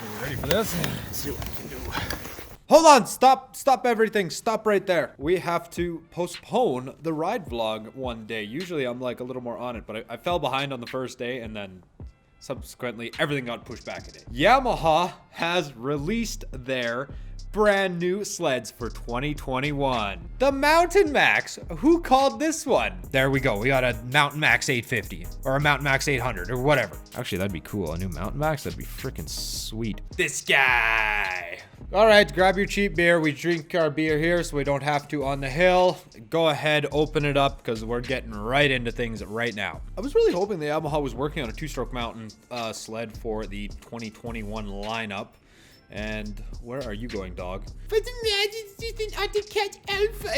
You ready for this? Let's see what we can do. Hold on, stop everything, stop right there. We have to postpone the ride vlog one day. Usually I'm like a little more on it, but I fell behind on the first day and then subsequently everything got pushed back a day. Yamaha has released their brand new sleds for 2021. The Mountain Max. Who called this one? There we go. We got a Mountain Max 850 or a Mountain Max 800 or whatever. Actually, that'd be cool. A new Mountain Max, that'd be freaking sweet. This guy. All right, grab your cheap beer. We drink our beer here so we don't have to on the hill. Go ahead, open it up because we're getting right into things right now. I was really hoping the Yamaha was working on a two-stroke mountain sled for the 2021 lineup. And where are you going, dog? But the man is just an undercut alpha.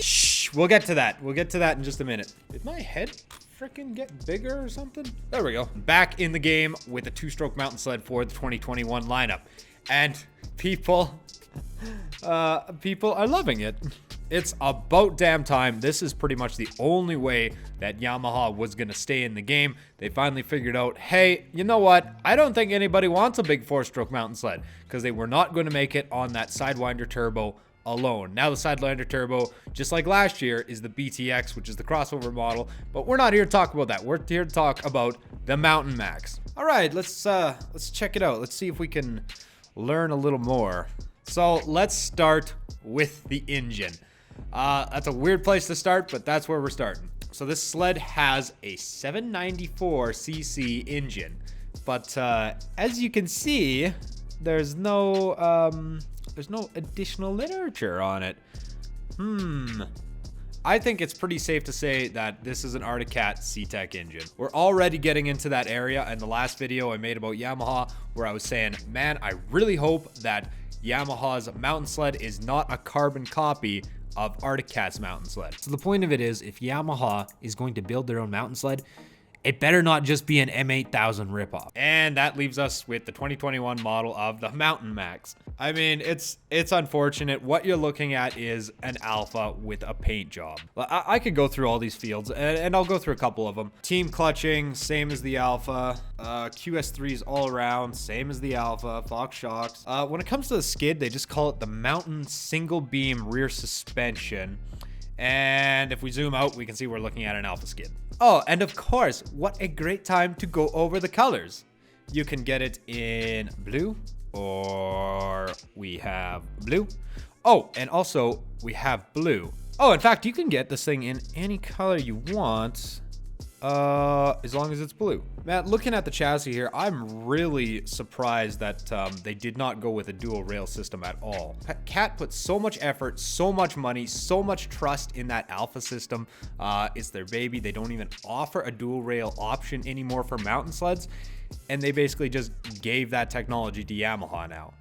Shh, we'll get to that. We'll get to that in just a minute. Did my head freaking get bigger or something? There we go. Back in the game with a two-stroke mountain sled for the 2021 lineup. And people are loving it. It's about damn time. This is pretty much the only way that Yamaha was going to stay in the game. They finally figured out, hey, you know what? I don't think anybody wants a big four-stroke mountain sled because they were not going to make it on that Sidewinder Turbo alone. Now the Sidewinder Turbo, just like last year, is the BTX, which is the crossover model, but we're not here to talk about that. We're here to talk about the Mountain Max. All right, let's check it out. Let's see if we can learn a little more. So let's start with the engine. That's a weird place to start, but that's where we're starting. So this sled has a 794cc engine, but as you can see, there's no additional literature on it. I think it's pretty safe to say that this is an Arctic Cat C-Tech engine. We're already getting into that area in the last video I made about Yamaha, where I was saying, man, I really hope that Yamaha's mountain sled is not a carbon copy of Arctic Cat's mountain sled. So the point of it is, if Yamaha is going to build their own mountain sled, it better not just be an M8000 ripoff. And that leaves us with the 2021 model of the Mountain Max. I mean, it's unfortunate. What you're looking at is an Alpha with a paint job. I could go through all these fields, and I'll go through a couple of them. Team clutching, same as the Alpha. QS3s all around, same as the Alpha. Fox shocks. When it comes to the skid, they just call it the Mountain Single Beam Rear Suspension. And if we zoom out, we can see we're looking at an Alpha skid. Oh, and of course, what a great time to go over the colors. You can get it in blue, or we have blue. Oh, and also we have blue. Oh, in fact, you can get this thing in any color you want, as long as it's blue. Man, looking at the chassis here, I'm really surprised that they did not go with a dual rail system at all. Cat put so much effort, so much money, so much trust in that Alpha system. It's their baby. They don't even offer a dual rail option anymore for mountain sleds. And they basically just gave that technology to Yamaha now.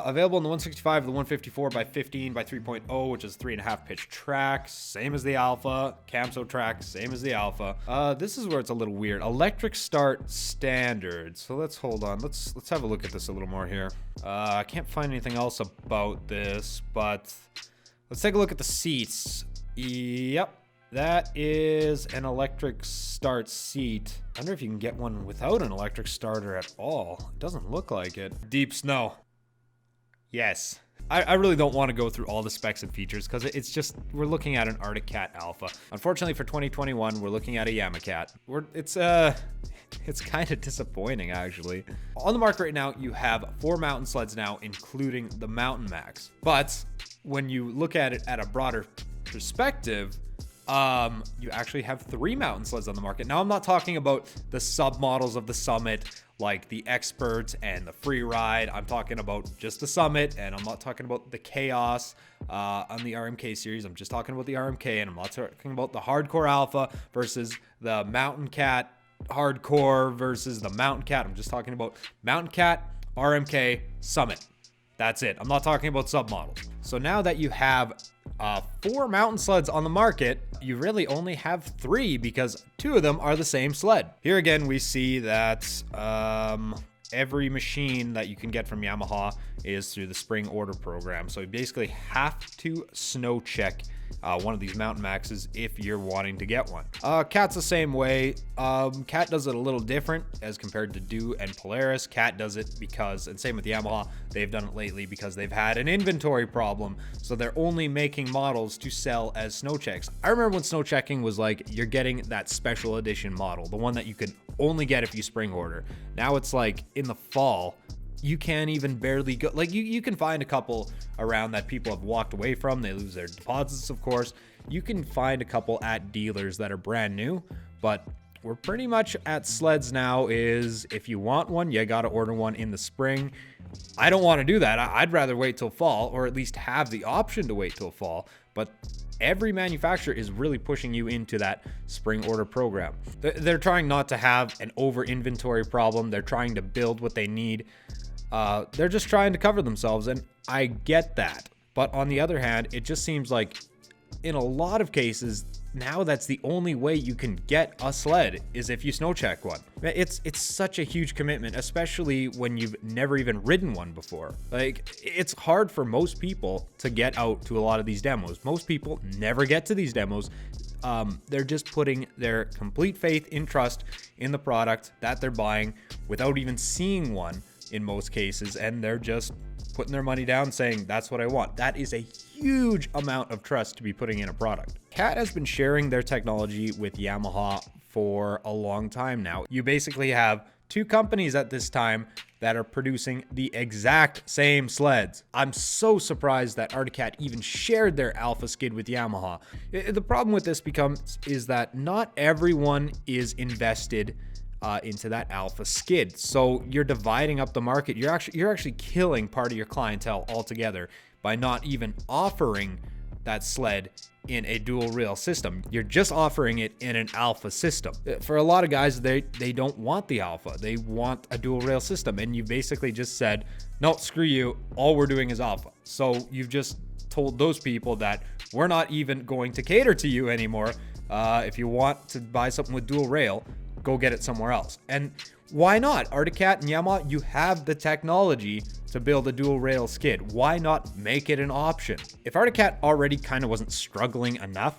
Available in the 165, the 154 by 15 by 3.0, which is 3.5 pitch track, same as the Alpha. Camso track, same as the Alpha. This is where it's a little weird. Electric start standard. So let's hold on. Let's have a look at this a little more here. I can't find anything else about this, but let's take a look at the seats. Yep. That is an electric start seat. I wonder if you can get one without an electric starter at all. It doesn't look like it. Deep snow. Yes. I really don't want to go through all the specs and features because it's just, we're looking at an Arctic Cat Alpha. Unfortunately for 2021, we're looking at a Yamaha. It's kind of disappointing, actually. On the market right now, you have 4 mountain sleds now, including the Mountain Max. But when you look at it at a broader perspective, you actually have 3 mountain sleds on the market. Now, I'm not talking about the submodels of the Summit, like the Expert and the Free Ride. I'm talking about just the Summit, and I'm not talking about the Chaos on the RMK series. I'm just talking about the RMK, and I'm not talking about the Hardcore Alpha versus the Mountain Cat Hardcore versus the Mountain Cat. I'm just talking about Mountain Cat, RMK, Summit. That's it. I'm not talking about submodels. So now that you have 4 mountain sleds on the market, you really only have 3 because 2 of them are the same sled. Here again, we see that every machine that you can get from Yamaha is through the spring order program. So you basically have to snow check one of these Mountain Maxes if you're wanting to get one. Cat's the same way. Cat does it a little different as compared to Do and Polaris. Cat does it because, and same with Yamaha, they've done it lately because they've had an inventory problem. So they're only making models to sell as snow checks. I remember when snow checking was like, you're getting that special edition model, the one that you could only get if you spring order. Now it's like in the fall, you can't even barely go, like you can find a couple around that people have walked away from. They lose their deposits, of course. You can find a couple at dealers that are brand new, but we're pretty much at sleds now is if you want one, you got to order one in the spring. I don't want to do that. I'd rather wait till fall, or at least have the option to wait till fall. But every manufacturer is really pushing you into that spring order program. They're trying not to have an over inventory problem. They're trying to build what they need. They're just trying to cover themselves, and I get that. But on the other hand, it just seems like in a lot of cases now that's the only way you can get a sled is if you snow check one. It's such a huge commitment, especially when you've never even ridden one before. Like, it's hard for most people to get out to a lot of these demos. Most people never get to these demos. They're just putting their complete faith and trust in the product that they're buying without even seeing one in most cases, and they're just putting their money down saying that's what I want. That is a huge amount of trust to be putting in a product. Cat has been sharing their technology with Yamaha for a long time now. You basically have two companies at this time that are producing the exact same sleds. I'm so surprised that Arctic Cat even shared their Alpha skid with Yamaha. The problem with this is that not everyone is invested into that Alpha skid. So you're dividing up the market. You're actually killing part of your clientele altogether by not even offering that sled in a dual rail system. You're just offering it in an Alpha system. For a lot of guys, they don't want the Alpha. They want a dual rail system, and you basically just said, no, screw you. All we're doing is Alpha. So you've just told those people that we're not even going to cater to you anymore. If you want to buy something with dual rail, go get it somewhere else. And why not? Arctic Cat and Yamaha, you have the technology to build a dual rail skid. Why not make it an option? If Arctic Cat already kind of wasn't struggling enough,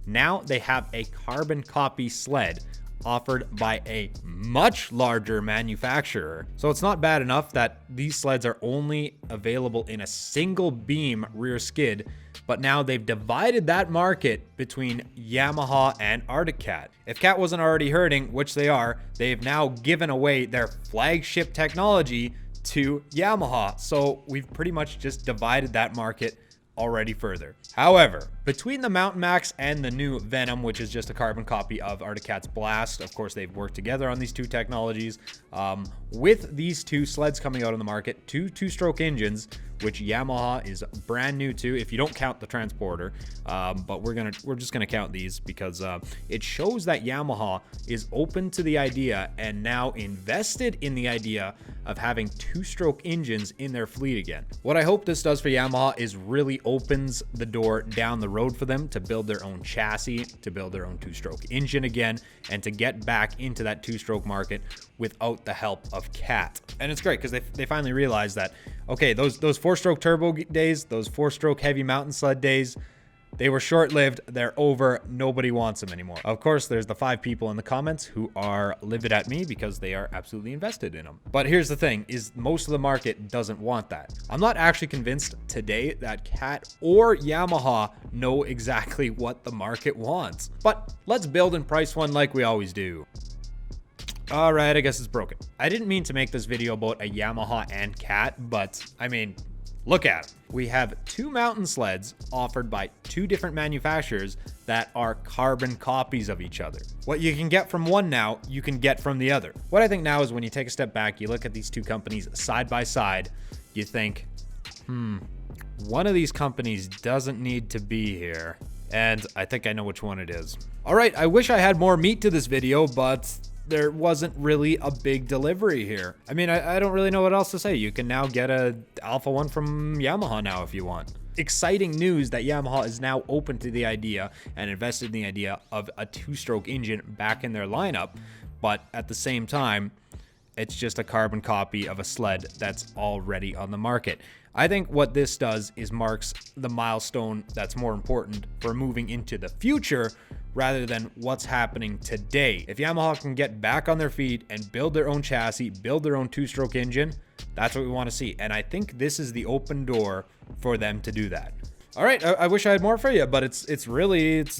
now they have a carbon copy sled offered by a much larger manufacturer. So it's not bad enough that these sleds are only available in a single beam rear skid, but now they've divided that market between Yamaha and Arctic Cat. If Cat wasn't already hurting, which they are, they've now given away their flagship technology to Yamaha. So we've pretty much just divided that market already further. However, between the Mountain Max and the new Venom, which is just a carbon copy of Arctic Cat's Blast, of course, they've worked together on these two technologies. With these two sleds coming out on the market, two-stroke engines, which Yamaha is brand new to, if you don't count the transporter, but we're just gonna count these because it shows that Yamaha is open to the idea and now invested in the idea of having two-stroke engines in their fleet again. What I hope this does for Yamaha is really opens the door down the road for them to build their own chassis, to build their own two-stroke engine again, and to get back into that two-stroke market without the help of Cat. And it's great because they finally realized that, okay, those four-stroke turbo days, those four-stroke heavy mountain sled days, they were short-lived. They're over. Nobody wants them anymore. Of course, there's the 5 people in the comments who are livid at me because they are absolutely invested in them. But here's the thing, is most of the market doesn't want that. I'm not actually convinced today that Cat or Yamaha know exactly what the market wants. But let's build and price one like we always do. All right, I guess it's broken. I didn't mean to make this video about a Yamaha and Cat, but I mean, look at them. We have 2 mountain sleds offered by 2 different manufacturers that are carbon copies of each other. What you can get from one now, you can get from the other. What I think now is when you take a step back, you look at these 2 companies side by side, you think, one of these companies doesn't need to be here. And I think I know which one it is. All right, I wish I had more meat to this video, but there wasn't really a big delivery here. I mean, I don't really know what else to say. You can now get a Alpha 1 from Yamaha now if you want. Exciting news that Yamaha is now open to the idea and invested in the idea of a 2-stroke engine back in their lineup. But at the same time, It's just a carbon copy of a sled that's already on the market. I think what this does is marks the milestone that's more important for moving into the future rather than what's happening today. If Yamaha can get back on their feet and build their own chassis, build their own two-stroke engine, that's what we want to see. And I think this is the open door for them to do that. All right, I wish I had more for you, but it's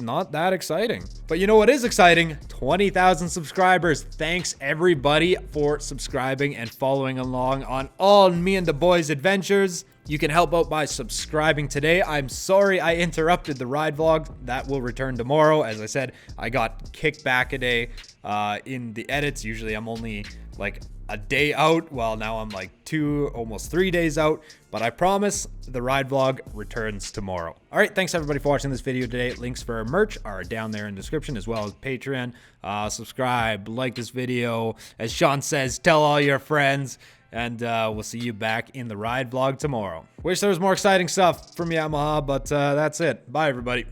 not that exciting. But you know what is exciting? 20,000 subscribers. Thanks everybody for subscribing and following along on all me and the boys' adventures. You can help out by subscribing today. I'm sorry I interrupted the ride vlog. That will return tomorrow. As I said, I got kicked back a day in the edits. Usually I'm only like a day out. Well, now I'm like 2, almost 3 days out, but I promise the ride vlog returns tomorrow. All right, thanks everybody for watching this video today. Links for merch are down there in the description, as well as Patreon. Subscribe, like this video. As Sean says, tell all your friends, and we'll see you back in the ride vlog tomorrow. Wish there was more exciting stuff from Yamaha, but that's it. Bye, everybody.